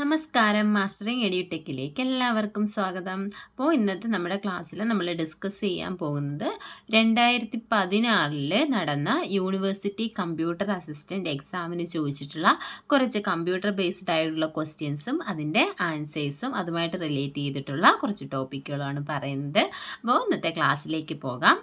നമസ്കാരം. മാസ്റ്ററിങ് എഡ്യൂടെക്കിലേക്ക് എല്ലാവർക്കും സ്വാഗതം. അപ്പോൾ ഇന്നത്തെ നമ്മുടെ ക്ലാസ്സിൽ നമ്മൾ ഡിസ്കസ് ചെയ്യാൻ പോകുന്നത് 2016 നടന്ന യൂണിവേഴ്സിറ്റി കമ്പ്യൂട്ടർ അസിസ്റ്റൻ്റ് എക്സാമിന് ചോദിച്ചിട്ടുള്ള കുറച്ച് കമ്പ്യൂട്ടർ ബേസ്ഡ് ആയിട്ടുള്ള ക്വസ്റ്റ്യൻസും അതിൻ്റെ ആൻസേഴ്സും അതുമായിട്ട് റിലേറ്റ് ചെയ്തിട്ടുള്ള കുറച്ച് ടോപ്പിക്കുകളാണ് പറയുന്നത്. അപ്പോൾ ഇന്നത്തെ ക്ലാസ്സിലേക്ക് പോകാം.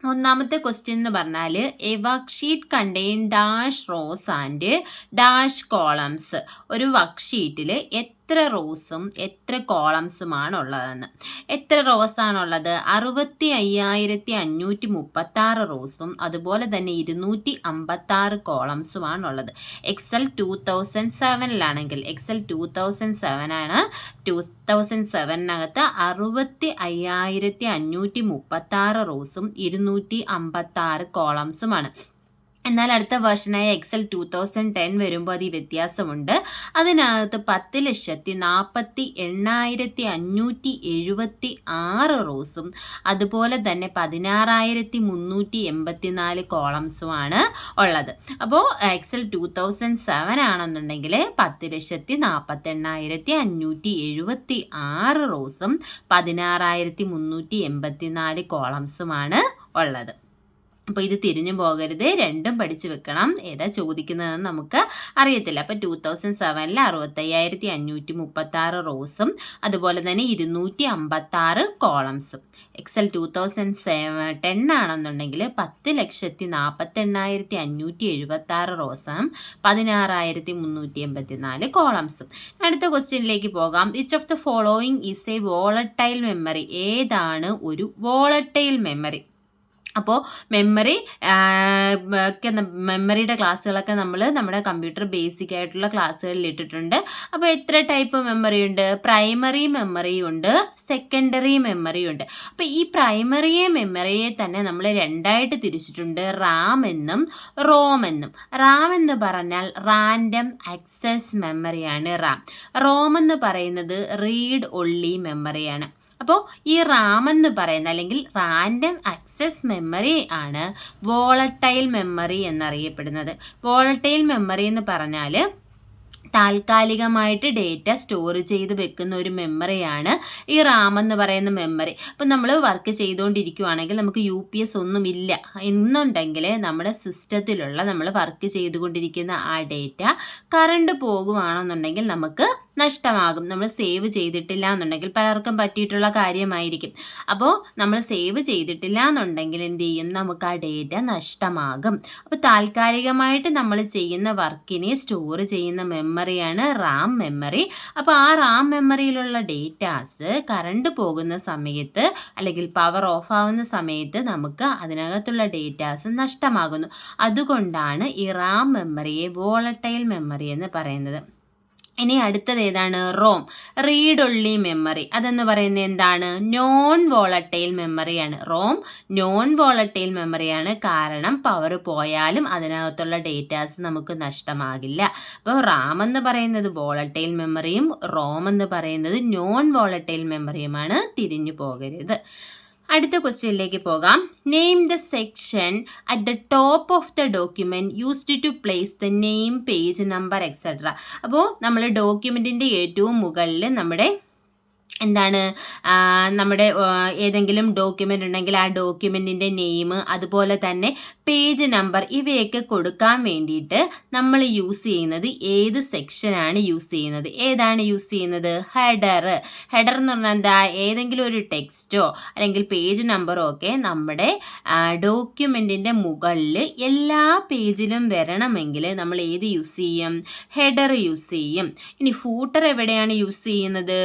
ഒന്നാമത്തെ ക്വസ്റ്റ്യൻ എന്ന് പറഞ്ഞാൽ A work sheet contain dash rose and dash columns. ഒരു വർക്ക് ഷീറ്റിൽ എത്ര റോസും എത്ര കോളംസുമാണ് ഉള്ളതെന്ന്. എത്ര റോസാണുള്ളത്? 65,536 റോസും അതുപോലെ തന്നെ 256 കോളംസുമാണുള്ളത്. എക്സൽ 2007 എക്സൽ 2007 ആണ്. 2007 65,536 റോസും 256 കോളംസുമാണ്. എന്നാൽ അടുത്ത വേർഷനായ എക്സൽ 2010 വരുമ്പോൾ അത് ഈ വ്യത്യാസമുണ്ട്. അതിനകത്ത് 10,48,576 റോസും അതുപോലെ തന്നെ 16,384 കോളംസുമാണ് ഉള്ളത്. അപ്പോൾ എക്സൽ 2007 ആണെന്നുണ്ടെങ്കിൽ 10,48,576 റോസും 16,384 കോളംസുമാണ് ഉള്ളത്. അപ്പോൾ ഇത് തിരിഞ്ഞു പോകരുത്, രണ്ടും പഠിച്ചു വെക്കണം. ഏതാ ചോദിക്കുന്നതെന്ന് നമുക്ക് അറിയത്തില്ല. അപ്പോൾ 2007 65,536 റോസും അതുപോലെ തന്നെ 256 കോളംസും. എക്സൽ 2010 ആണെന്നുണ്ടെങ്കിൽ 10,48,576 റോസും 16,384 കോളംസും. അടുത്ത ക്വസ്റ്റ്യനിലേക്ക് പോകാം. Which of the following is A volatile memory? ഏതാണ് ഒരു വോളട്ടൈൽ മെമ്മറി? അപ്പോൾ മെമ്മറിയുടെ ക്ലാസ്സുകളൊക്കെ നമ്മൾ നമ്മുടെ കമ്പ്യൂട്ടർ ബേസിക് ആയിട്ടുള്ള ക്ലാസ്സുകളിൽ ഇട്ടിട്ടുണ്ട്. അപ്പോൾ എത്ര ടൈപ്പ് മെമ്മറി ഉണ്ട്? പ്രൈമറി മെമ്മറി ഉണ്ട്, സെക്കൻഡറി മെമ്മറി ഉണ്ട്. അപ്പോൾ ഈ പ്രൈമറി മെമ്മറിയെ തന്നെ നമ്മൾ രണ്ടായിട്ട് തിരിച്ചിട്ടുണ്ട്, റാം എന്നും റോം എന്നും. റാം എന്ന് പറഞ്ഞാൽ റാൻഡം ആക്സസ് മെമ്മറിയാണ് റാം. റോം എന്ന് പറയുന്നത് റീഡ് ഒൺലി മെമ്മറിയാണ്. അപ്പോൾ ഈ റാം എന്ന് പറയുന്ന അല്ലെങ്കിൽ റാൻഡം ആക്സസ് മെമ്മറി ആണ് വോളട്ടൈൽ മെമ്മറി എന്നറിയപ്പെടുന്നത്. വോളട്ടൈൽ മെമ്മറി എന്ന് പറഞ്ഞാൽ താൽക്കാലികമായിട്ട് ഡേറ്റ സ്റ്റോർ ചെയ്ത് വെക്കുന്ന ഒരു മെമ്മറിയാണ് ഈ റാം എന്ന് പറയുന്ന മെമ്മറി. അപ്പോൾ നമ്മൾ വർക്ക് ചെയ്തുകൊണ്ടിരിക്കുകയാണെങ്കിൽ നമുക്ക് UPS ഒന്നുമില്ല എന്നുണ്ടെങ്കിൽ നമ്മുടെ സിസ്റ്റത്തിലുള്ള നമ്മൾ വർക്ക് ചെയ്തുകൊണ്ടിരിക്കുന്ന ആ ഡേറ്റ കറണ്ട് പോകുകയാണെന്നുണ്ടെങ്കിൽ നമുക്ക് നഷ്ടമാകും. നമ്മൾ സേവ് ചെയ്തിട്ടില്ല എന്നുണ്ടെങ്കിൽ പലർക്കും പറ്റിയിട്ടുള്ള കാര്യമായിരിക്കും. അപ്പോൾ നമ്മൾ സേവ് ചെയ്തിട്ടില്ല എന്നുണ്ടെങ്കിൽ എന്ത് ചെയ്യും? നമുക്ക് ആ ഡേറ്റ നഷ്ടമാകും. അപ്പോൾ താൽക്കാലികമായിട്ട് നമ്മൾ ചെയ്യുന്ന വർക്കിനെ സ്റ്റോർ ചെയ്യുന്ന മെമ്മറിയാണ് റാം മെമ്മറി. അപ്പോൾ ആ റാം മെമ്മറിയിലുള്ള ഡേറ്റാസ് കറണ്ട് പോകുന്ന സമയത്ത് അല്ലെങ്കിൽ പവർ ഓഫ് ആവുന്ന സമയത്ത് നമുക്ക് അതിനകത്തുള്ള ഡേറ്റാസ് നഷ്ടമാകുന്നു. അതുകൊണ്ടാണ് ഈ റാം മെമ്മറിയെ വോളട്ടൈൽ മെമ്മറി എന്ന് പറയുന്നത്. ഇനി അടുത്തത് ഏതാണ്? ROM, read only memory. അതെന്ന് പറയുന്നത് എന്താണ്? നോൺ വോളട്ടൈൽ മെമ്മറിയാണ്. റോം നോൺ വോളട്ടൈൽ മെമ്മറിയാണ്. കാരണം പവർ പോയാലും അതിനകത്തുള്ള ഡേറ്റാസ് നമുക്ക് നഷ്ടമാകില്ല. അപ്പോൾ റാം എന്ന് പറയുന്നത് വോളട്ടൈൽ മെമ്മറിയും റോം എന്ന് പറയുന്നത് നോൺ വോളട്ടൈൽ മെമ്മറിയുമാണ്. തിരിഞ്ഞു പോകരുത്. അടുത്ത ക്വസ്റ്റ്യനിലേക്ക് പോകാം. Name the section at the top of the document used to place the name, page number etcetera. അപ്പോൾ നമ്മൾ ഡോക്യുമെൻറ്റിൻ്റെ ഏറ്റവും മുകളിൽ നമ്മുടെ ഏതെങ്കിലും ഡോക്യുമെൻ്റ് ഉണ്ടെങ്കിൽ ആ ഡോക്യുമെൻറ്റിൻ്റെ നെയിം അതുപോലെ തന്നെ പേജ് നമ്പർ ഇവയൊക്കെ കൊടുക്കാൻ വേണ്ടിയിട്ട് നമ്മൾ യൂസ് ചെയ്യുന്നത് ഏത് സെക്ഷനാണ് യൂസ് ചെയ്യുന്നത്? ഏതാണ് യൂസ് ചെയ്യുന്നത്? ഹെഡർ. ഹെഡർ എന്ന് പറഞ്ഞാൽ എന്താ? ഏതെങ്കിലും ഒരു ടെക്സ്റ്റോ അല്ലെങ്കിൽ പേജ് നമ്പറോ ഒക്കെ നമ്മുടെ ഡോക്യുമെൻറ്റിൻ്റെ മുകളിൽ എല്ലാ പേജിലും വരണമെങ്കിൽ നമ്മൾ ഏത് യൂസ് ചെയ്യും? ഹെഡർ യൂസ് ചെയ്യും. ഇനി ഫൂട്ടർ എവിടെയാണ് യൂസ് ചെയ്യുന്നത്?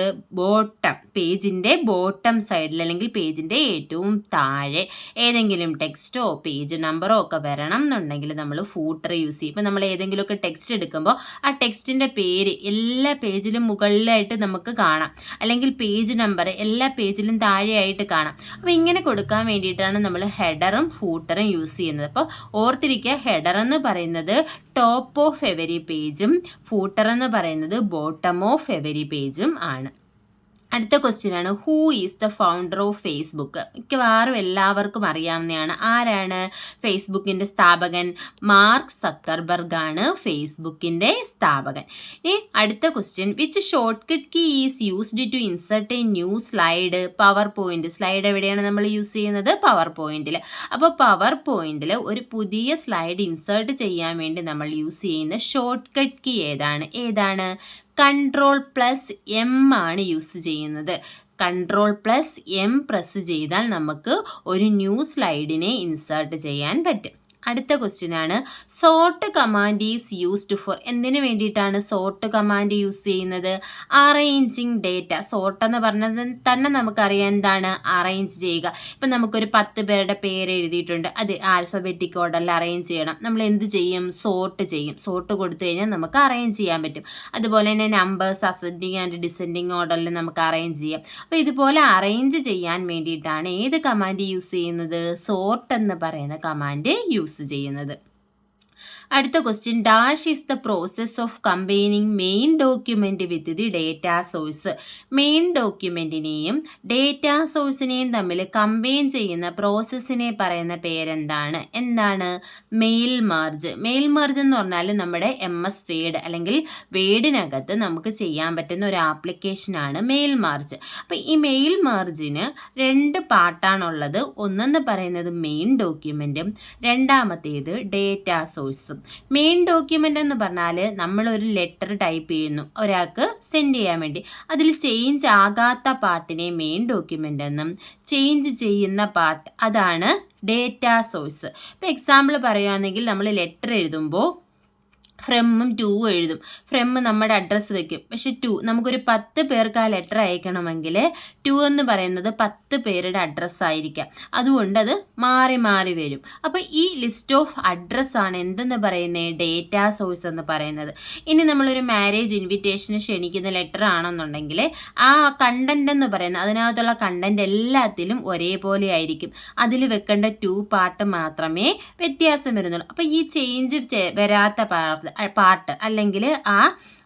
പേജിൻ്റെ ബോട്ടം സൈഡിൽ അല്ലെങ്കിൽ പേജിൻ്റെ ഏറ്റവും താഴെ ഏതെങ്കിലും ടെക്സ്റ്റോ പേജ് നമ്പറോ ഒക്കെ വരണം എന്നുണ്ടെങ്കിൽ നമ്മൾ ഫൂട്ടർ യൂസ് ചെയ്യും. ഇപ്പം നമ്മൾ ഏതെങ്കിലുമൊക്കെ ടെക്സ്റ്റ് എടുക്കുമ്പോൾ ആ ടെക്സ്റ്റിൻ്റെ പേര് എല്ലാ പേജിലും മുകളിലായിട്ട് നമുക്ക് കാണാം, അല്ലെങ്കിൽ പേജ് നമ്പർ എല്ലാ പേജിലും താഴെയായിട്ട് കാണാം. അപ്പോൾ ഇങ്ങനെ കൊടുക്കാൻ വേണ്ടിയിട്ടാണ് നമ്മൾ ഹെഡറും ഫൂട്ടറും യൂസ് ചെയ്യുന്നത്. അപ്പോൾ ഓർത്തിരിക്കുക, ഹെഡർ എന്ന് പറയുന്നത് ടോപ്പ് ഓഫ് എവരി പേജും ഫൂട്ടർ എന്ന് പറയുന്നത് ബോട്ടം ഓഫ് എവരി പേജും ആണ്. അടുത്ത ക്വസ്റ്റ്യൻ ആണ്, who is the founder of Facebook? മിക്കവാറും എല്ലാവർക്കും അറിയാവുന്നതാണ്. ആരാണ് ഫേസ്ബുക്കിൻ്റെ സ്ഥാപകൻ? മാർക്ക് സക്കർബർഗ് ആണ് ഫേസ്ബുക്കിൻ്റെ സ്ഥാപകൻ. ഇനി അടുത്ത question, which short cut key is used to insert a new slide? Power point. Slide എവിടെയാണ് നമ്മൾ യൂസ് ചെയ്യുന്നത്? പവർ പോയിന്റിൽ. അപ്പോൾ പവർ പോയിന്റിൽ ഒരു പുതിയ സ്ലൈഡ് ഇൻസേർട്ട് ചെയ്യാൻ വേണ്ടി നമ്മൾ യൂസ് ചെയ്യുന്ന ഷോർട്ട് കട്ട് കീ ഏതാണ്? Ctrl+M ആണ് യൂസ് ചെയ്യുന്നത്. Ctrl+M പ്രസ് ചെയ്താൽ നമുക്ക് ഒരു ന്യൂ സ്ലൈഡിനെ ഇൻസേർട്ട് ചെയ്യാൻ പറ്റും. അടുത്ത ക്വസ്റ്റ്യൻ ആണ്, sort command is used for? എന്തിനു വേണ്ടിയിട്ടാണ് സോർട്ട് കമാൻഡ് യൂസ് ചെയ്യുന്നത്? Arranging data. സോർട്ട് എന്ന് പറഞ്ഞത് തന്നെ നമുക്കറിയാം എന്താണ്? അറേഞ്ച് ചെയ്യുക. ഇപ്പം നമുക്കൊരു 10 പേരുടെ പേര് എഴുതിയിട്ടുണ്ട്, അത് ആൽഫബറ്റിക് ഓർഡറിൽ അറേഞ്ച് ചെയ്യണം. നമ്മൾ എന്ത് ചെയ്യും? സോർട്ട് ചെയ്യും. സോർട്ട് കൊടുത്തു കഴിഞ്ഞാൽ നമുക്ക് അറേഞ്ച് ചെയ്യാൻ പറ്റും. അതുപോലെ തന്നെ നമ്പേഴ്സ് അസെൻഡിങ് ആൻഡ് ഡിസെൻഡിങ് ഓർഡറിൽ നമുക്ക് അറേഞ്ച് ചെയ്യാം. അപ്പോൾ ഇതുപോലെ അറേഞ്ച് ചെയ്യാൻ വേണ്ടിയിട്ടാണ് ഏത് കമാൻഡ് യൂസ് ചെയ്യുന്നത്? സോർട്ട് എന്ന് പറയുന്ന കമാൻഡ് യൂസ് ചെയ്യുന്നത്. അടുത്ത question, dash is the process of combining main document with the data source? Main ഡോക്യുമെൻറ്റിനെയും ഡേറ്റാ സോഴ്സിനെയും തമ്മിൽ കമ്പൈൻ ചെയ്യുന്ന പ്രോസസ്സിനെ പറയുന്ന പേരെന്താണ്? Mail merge. മെയിൽ മെർജ് എന്ന് പറഞ്ഞാൽ നമ്മുടെ MS വേഡ് അല്ലെങ്കിൽ വേഡിനകത്ത് നമുക്ക് ചെയ്യാൻ പറ്റുന്ന ഒരു ആപ്ലിക്കേഷനാണ് മെയിൽ മെർജ്. അപ്പോൾ ഈ മെയിൽ മെർജിന് 2 പാർട്ടാണുള്ളത്. ഒന്നെന്ന് പറയുന്നത് മെയിൻ ഡോക്യുമെൻറ്റും രണ്ടാമത്തേത് ഡേറ്റാ സോഴ്സും. മെയിൻ ഡോക്യുമെൻ്റ് എന്ന് പറഞ്ഞാൽ നമ്മളൊരു ലെറ്റർ ടൈപ്പ് ചെയ്യുന്നു ഒരാൾക്ക് സെൻഡ് ചെയ്യാൻ വേണ്ടി. അതിൽ ചേഞ്ച് ആകാത്ത പാർട്ടിനെ മെയിൻ ഡോക്യുമെൻ്റ് എന്നും ചേഞ്ച് ചെയ്യുന്ന പാർട്ട് അതാണ് ഡേറ്റാ സോഴ്സ്. ഇപ്പോൾ എക്സാമ്പിൾ പറയുകയാണെങ്കിൽ നമ്മൾ ലെറ്റർ എഴുതുമ്പോൾ ഫ്രമും ടു എഴുതും. ഫ്രം നമ്മുടെ അഡ്രസ്സ് വെക്കും. പക്ഷെ നമുക്കൊരു 10 പേർക്ക് ആ ലെറ്റർ അയക്കണമെങ്കിൽ 2 എന്ന് പറയുന്നത് 10 പേരുടെ അഡ്രസ്സായിരിക്കാം. അതുകൊണ്ട് അത് മാറി മാറി വരും. അപ്പോൾ ഈ ലിസ്റ്റ് ഓഫ് അഡ്രസ്സാണ് എന്തെന്ന് പറയുന്നത്? ഡേറ്റാ സോഴ്സ് എന്ന് പറയുന്നത്. ഇനി നമ്മളൊരു മാരേജ് ഇൻവിറ്റേഷന് ക്ഷണിക്കുന്ന ലെറ്റർ ആണെന്നുണ്ടെങ്കിൽ ആ കണ്ടന്റ് എന്ന് പറയുന്നത് അതിനകത്തുള്ള കണ്ടന്റ് എല്ലാത്തിലും ഒരേപോലെ ആയിരിക്കും. അതിൽ വെക്കേണ്ട 2 പാർട്ട് മാത്രമേ വ്യത്യാസം വരുന്നുള്ളൂ. അപ്പോൾ ഈ ചേഞ്ച് വരാത്ത പാർട്ട് അല്ലെങ്കിൽ ആ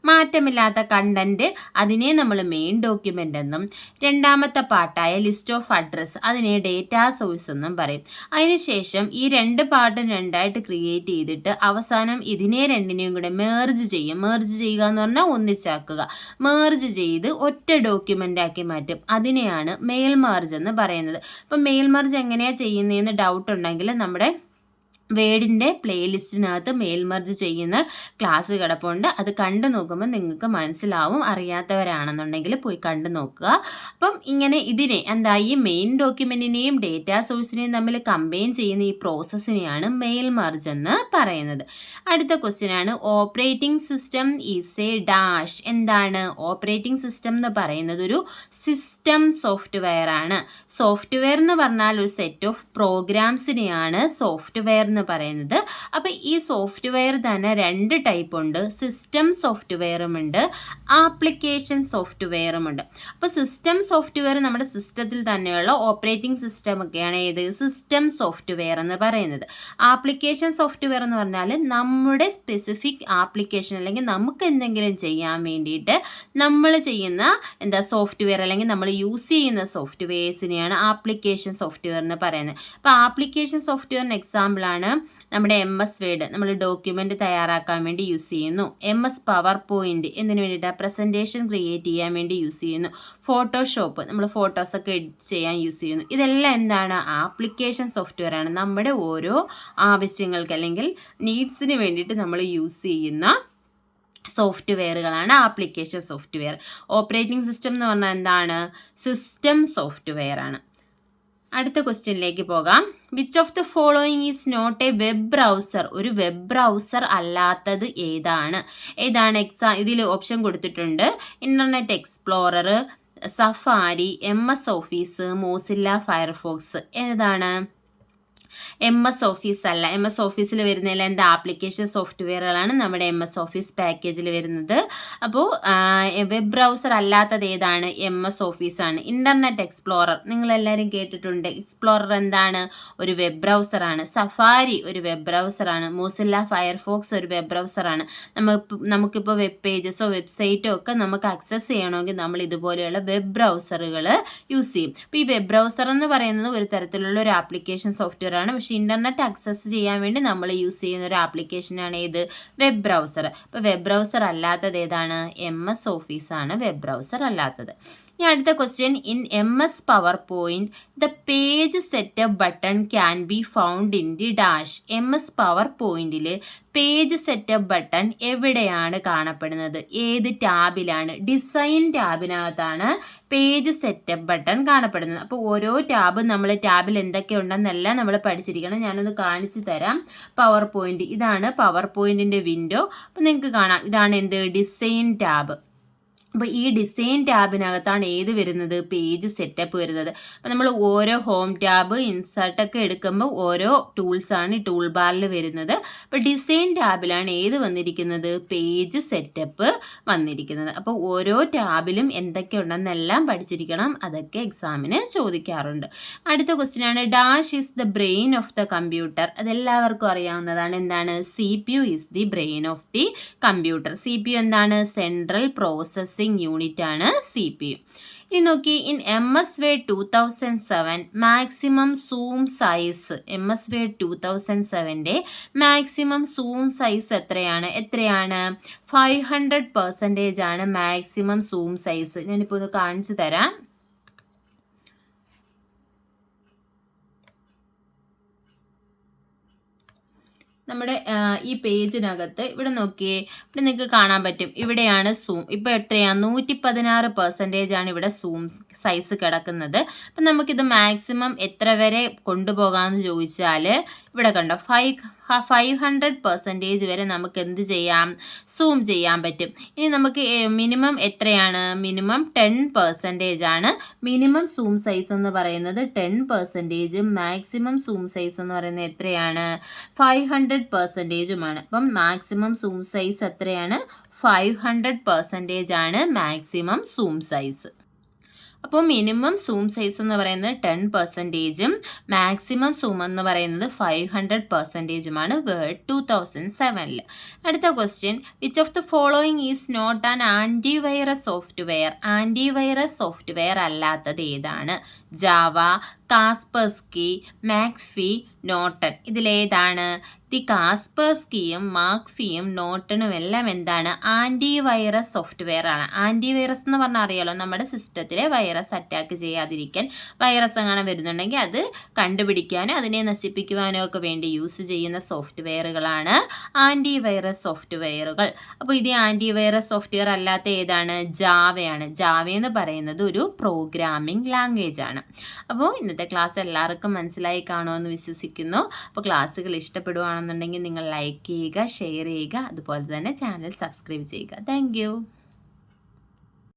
മാറ്റമില്ലാത്ത കണ്ടന്റ് അതിനെ നമ്മൾ മെയിൻ ഡോക്യുമെൻ്റ് എന്നും രണ്ടാമത്തെ പാർട്ടായ ലിസ്റ്റ് ഓഫ് അഡ്രസ്സ് അതിനെ ഡേറ്റാ സോഴ്സ് എന്നും പറയും. അതിനുശേഷം ഈ 2 പാർട്ടും 2ആയിട്ട് ക്രിയേറ്റ് ചെയ്തിട്ട് അവസാനം ഇതിനെ രണ്ടിനെയും കൂടെ മേർജ് ചെയ്യും. മേർജ് ചെയ്യുക എന്ന് പറഞ്ഞാൽ ഒന്നിച്ചാക്കുക. മേർജ് ചെയ്ത് ഒറ്റ ഡോക്യുമെൻ്റ് ആക്കി മാറ്റും. അതിനെയാണ് മെയിൽ മെർജ് എന്ന് പറയുന്നത്. അപ്പം മെയിൽ മെർജ് എങ്ങനെയാണ് ചെയ്യുന്നതെന്ന് ഡൗട്ട് ഉണ്ടെങ്കിൽ നമ്മുടെ വേഡിൻ്റെ പ്ലേലിസ്റ്റിനകത്ത് മെയിൽ മെർജ് ചെയ്യുന്ന ക്ലാസ് കിടപ്പുണ്ട്. അത് കണ്ടു നോക്കുമ്പോൾ നിങ്ങൾക്ക് മനസ്സിലാവും. അറിയാത്തവരാണെന്നുണ്ടെങ്കിൽ പോയി കണ്ടു നോക്കുക. അപ്പം ഇങ്ങനെ ഇതിനെ ഈ മെയിൻ ഡോക്യുമെൻറ്റിനെയും ഡേറ്റാ സോഴ്സിനെയും തമ്മിൽ കമ്പൈൻ ചെയ്യുന്ന ഈ പ്രോസസ്സിനെയാണ് മെയിൽ മെർജ് എന്ന് പറയുന്നത്. അടുത്ത ക്വസ്റ്റ്യൻ ആണ്, operating system is A dash? Operating system എന്ന് പറയുന്നത് ഒരു സിസ്റ്റം സോഫ്റ്റ്വെയർ ആണ്. സോഫ്റ്റ്വെയർ എന്ന് പറഞ്ഞാൽ ഒരു സെറ്റ് ഓഫ് പ്രോഗ്രാംസിനെയാണ് സോഫ്റ്റ്വെയർ എന്ന് പറയുന്നത്. അപ്പോൾ ഈ സോഫ്റ്റ്വെയർ തന്നെ 2 ടൈപ്പ് ഉണ്ട്. സിസ്റ്റം സോഫ്റ്റ്വെയറും ഉണ്ട്, ആപ്ലിക്കേഷൻ സോഫ്റ്റ്വെയറും ഉണ്ട്. അപ്പോൾ സിസ്റ്റം സോഫ്റ്റ്വെയർ നമ്മുടെ സിസ്റ്റത്തിൽ തന്നെയുള്ള ഓപ്പറേറ്റിംഗ് സിസ്റ്റം ഒക്കെയാണ് സിസ്റ്റം സോഫ്റ്റ്വെയർ എന്ന് പറയുന്നത്. ആപ്ലിക്കേഷൻ സോഫ്റ്റ്വെയർ എന്ന് പറഞ്ഞാൽ നമ്മുടെ സ്പെസിഫിക് ആപ്ലിക്കേഷൻ അല്ലെങ്കിൽ നമുക്ക് എന്തെങ്കിലും ചെയ്യാൻ വേണ്ടിയിട്ട് നമ്മൾ ചെയ്യുന്ന സോഫ്റ്റ്വെയർ അല്ലെങ്കിൽ നമ്മൾ യൂസ് ചെയ്യുന്ന സോഫ്റ്റ്വെയർസിനെയാണ് ആപ്ലിക്കേഷൻ സോഫ്റ്റ്വെയർ എന്ന് പറയുന്നത്. അപ്പോൾ ആപ്ലിക്കേഷൻ സോഫ്റ്റ്വെയറിന് എക്സാമ്പിളാണ് നമ്മുടെ MS വേഡ്. നമ്മൾ ഡോക്യുമെൻ്റ് തയ്യാറാക്കാൻ വേണ്ടി യൂസ് ചെയ്യുന്നു. MS പവർ പോയിന്റ് എന്തിനു വേണ്ടിയിട്ടാണ്? പ്രസൻറ്റേഷൻ ക്രിയേറ്റ് ചെയ്യാൻ വേണ്ടി യൂസ് ചെയ്യുന്നു. ഫോട്ടോഷോപ്പ് നമ്മൾ ഫോട്ടോസൊക്കെ എഡിറ്റ് ചെയ്യാൻ യൂസ് ചെയ്യുന്നു. ഇതെല്ലാം ആപ്ലിക്കേഷൻ സോഫ്റ്റ്വെയർ ആണ്. നമ്മുടെ ഓരോ ആവശ്യങ്ങൾക്ക് അല്ലെങ്കിൽ നീഡ്സിന് വേണ്ടിയിട്ട് നമ്മൾ യൂസ് ചെയ്യുന്ന സോഫ്റ്റ്വെയറുകളാണ് ആപ്ലിക്കേഷൻ സോഫ്റ്റ്വെയർ. ഓപ്പറേറ്റിംഗ് സിസ്റ്റം എന്ന് പറഞ്ഞാൽ സിസ്റ്റം സോഫ്റ്റ്വെയർ ആണ്. അടുത്ത ക്വസ്റ്റ്യനിലേക്ക് പോകാം. Which of the following is not a web browser? ഒരു വെബ് ബ്രൗസർ അല്ലാത്തത് ഏതാണ്? ഇതിൽ ഓപ്ഷൻ കൊടുത്തിട്ടുണ്ട്. Internet explorer, Safari, MS office, Mozilla Firefox. MS office അല്ല. MS ഓഫീസിൽ വരുന്നതെല്ലാം എന്താ ആപ്ലിക്കേഷൻ സോഫ്റ്റ്വെയറുകളാണ് നമ്മുടെ MS ഓഫീസ് പാക്കേജിൽ വരുന്നത്. അപ്പോൾ വെബ് ബ്രൗസർ അല്ലാത്തത് ഏതാണ്? MS ഓഫീസാണ്. ഇൻ്റർനെറ്റ് എക്സ്പ്ലോറർ നിങ്ങളെല്ലാവരും കേട്ടിട്ടുണ്ട്. എക്സ്പ്ലോറർ എന്താണ്? ഒരു വെബ് ബ്രൗസറാണ്. സഫാരി ഒരു വെബ് ബ്രൗസറാണ്. മോസില്ല ഫയർഫോക്സ് ഒരു വെബ് ബ്രൗസറാണ്. നമുക്കിപ്പോൾ വെബ് പേജസോ വെബ്സൈറ്റോ ഒക്കെ നമുക്ക് ആക്സസ് ചെയ്യണമെങ്കിൽ നമ്മൾ ഇതുപോലെയുള്ള വെബ് ബ്രൗസറുകൾ യൂസ് ചെയ്യും. അപ്പോൾ ഈ വെബ് ബ്രൗസർ എന്ന് പറയുന്നത് ഒരു തരത്തിലുള്ള ഒരു ആപ്ലിക്കേഷൻ സോഫ്റ്റ്വെയർ ആണ്. പക്ഷേ ഇൻ്റർനെറ്റ് ആക്സസ് ചെയ്യാൻ വേണ്ടി നമ്മൾ യൂസ് ചെയ്യുന്ന ഒരു ആപ്ലിക്കേഷനാണ് ഏത്? Web browser. അപ്പോൾ വെബ് ബ്രൗസർ അല്ലാത്തത് ഏതാണ്? MS ഓഫീസാണ് വെബ് ബ്രൗസർ അല്ലാത്തത്. ഇനി അടുത്ത question, in MS power point the page setup button can be found in the dash. MS power പോയിന്റിൽ പേജ് സെറ്റപ്പ് ബട്ടൺ എവിടെയാണ് കാണപ്പെടുന്നത്? ഏത് ടാബിലാണ്? ഡിസൈൻ ടാബിനകത്താണ് പേജ് സെറ്റപ്പ് ബട്ടൺ കാണപ്പെടുന്നത്. അപ്പോൾ ഓരോ ടാബും നമ്മൾ ടാബിൽ എന്തൊക്കെ ഉണ്ടെന്നെല്ലാം നമ്മൾ പഠിച്ചിരിക്കണം. ഞാനൊന്ന് കാണിച്ചു തരാം. പവർ പോയിന്റ്, ഇതാണ് പവർ പോയിന്റിൻ്റെ വിൻഡോ. അപ്പോൾ നിങ്ങൾക്ക് കാണാം, ഇതാണ് എന്ത്? Design tab. അപ്പോൾ ഈ ഡിസൈൻ ടാബിനകത്താണ് ഏത് വരുന്നത്? പേജ് സെറ്റപ്പ് വരുന്നത്. അപ്പോൾ നമ്മൾ ഓരോ ഹോം ടാബ് ഇൻസർട്ടൊക്കെ എടുക്കുമ്പോൾ ഓരോ ടൂൾസാണ് ഈ ടൂൾ ബാറിൽ വരുന്നത്. അപ്പോൾ ഡിസൈൻ ടാബിലാണ് ഏത് വന്നിരിക്കുന്നത്? പേജ് സെറ്റപ്പ് വന്നിരിക്കുന്നത്. അപ്പോൾ ഓരോ ടാബിലും എന്തൊക്കെ ഉണ്ടെന്നെല്ലാം പഠിച്ചിരിക്കണം. അതൊക്കെ എക്സാമിന് ചോദിക്കാറുണ്ട്. അടുത്ത ക്വസ്റ്റ്യൻ ആണ്, dash is the brain of the computer. അതെല്ലാവർക്കും അറിയാവുന്നതാണ്. എന്താണ്? CPU is the brain of the computer. CPU എന്താണ്? സെൻട്രൽ പ്രോസസ്സിംഗ് യൂണിറ്റ് ആണ് CPU. ഇനി നോക്കി, in MS Word 2007 maximum zoom size, MS Word 2007ൻ്റെ മാക്സിമം സൂം സൈസ് എത്രയാണ്? 500% ആണ് മാക്സിമം സൂം സൈസ്. ഞാനിപ്പോൾ ഇത് കാണിച്ചു തരാം. നമ്മുടെ ഈ പേജിനകത്ത് ഇവിടെ നോക്കിയേ, ഇവിടെ നിങ്ങൾക്ക് കാണാൻ പറ്റും. ഇവിടെയാണ് സൂം. ഇപ്പോൾ എത്രയാണ്? 116% ആണ് ഇവിടെ സൂം സൈസ് കിടക്കുന്നത്. അപ്പം നമുക്കിത് മാക്സിമം എത്ര വരെ കൊണ്ടുപോകാമെന്ന് ചോദിച്ചാൽ ഇവിടെ കണ്ടോ, 500% വരെ നമുക്ക് എന്ത് ചെയ്യാം? സൂം ചെയ്യാൻ പറ്റും. ഇനി നമുക്ക് മിനിമം എത്രയാണ്? മിനിമം 10% ആണ് മിനിമം സൂം സൈസ് എന്ന് പറയുന്നത്. 10%. മാക്സിമം സൂം സൈസ് എന്ന് പറയുന്നത് എത്രയാണ്? 500%. അപ്പം മാക്സിമം സൂം സൈസ് എത്രയാണ്? 500% ആണ് മാക്സിമം സൂം സൈസ്. അപ്പോൾ മിനിമം സൂം സൈസ് എന്ന് പറയുന്നത് 10%, മാക്സിമം സൂം എന്ന് പറയുന്നത് 500%മാണ് വേർഡ് 2007. അടുത്ത question, which of the following is not an antivirus software. Antivirus software അല്ലാത്തത് ഏതാണ്? Java, Kaspersky, McAfee, Norton. ഇതിലേതാണ്? ദി കാസ്പെർസ്കിയും മാക്ഫിയും നോർട്ടണും എല്ലാം എന്താണ്? ആൻറ്റിവൈറസ് സോഫ്റ്റ്വെയർ ആണ്. ആൻറ്റിവൈറസ് എന്ന് പറഞ്ഞാൽ അറിയാലോ, നമ്മുടെ സിസ്റ്റത്തിലെ വൈറസ് അറ്റാക്ക് ചെയ്യാതിരിക്കാൻ, വൈറസ് അങ്ങനെ വരുന്നുണ്ടെങ്കിൽ അത് കണ്ടുപിടിക്കാനും അതിനെ നശിപ്പിക്കുവാനും ഒക്കെ വേണ്ടി യൂസ് ചെയ്യുന്ന സോഫ്റ്റ്വെയറുകളാണ് ആൻറ്റിവൈറസ് സോഫ്റ്റ്വെയറുകൾ. അപ്പോൾ ഇത് ആൻറ്റിവൈറസ് സോഫ്റ്റ്വെയർ അല്ലാത്ത ഏതാണ്? ജാവയാണ്. ജാവ എന്ന് പറയുന്നത് ഒരു പ്രോഗ്രാമിംഗ് ലാംഗ്വേജ് ആണ്. അപ്പോൾ ഇന്നത്തെ ക്ലാസ് എല്ലാവർക്കും മനസ്സിലായി കാണുമെന്ന് വിശ്വസിക്കുന്നു. അപ്പോൾ ക്ലാസ്സുകൾ ഇഷ്ടപ്പെടുവാണെന്നുണ്ടെങ്കിൽ നിങ്ങൾ ലൈക്ക് ചെയ്യുക, ഷെയർ ചെയ്യുക, അതുപോലെ തന്നെ ചാനൽ സബ്സ്ക്രൈബ് ചെയ്യുക. താങ്ക്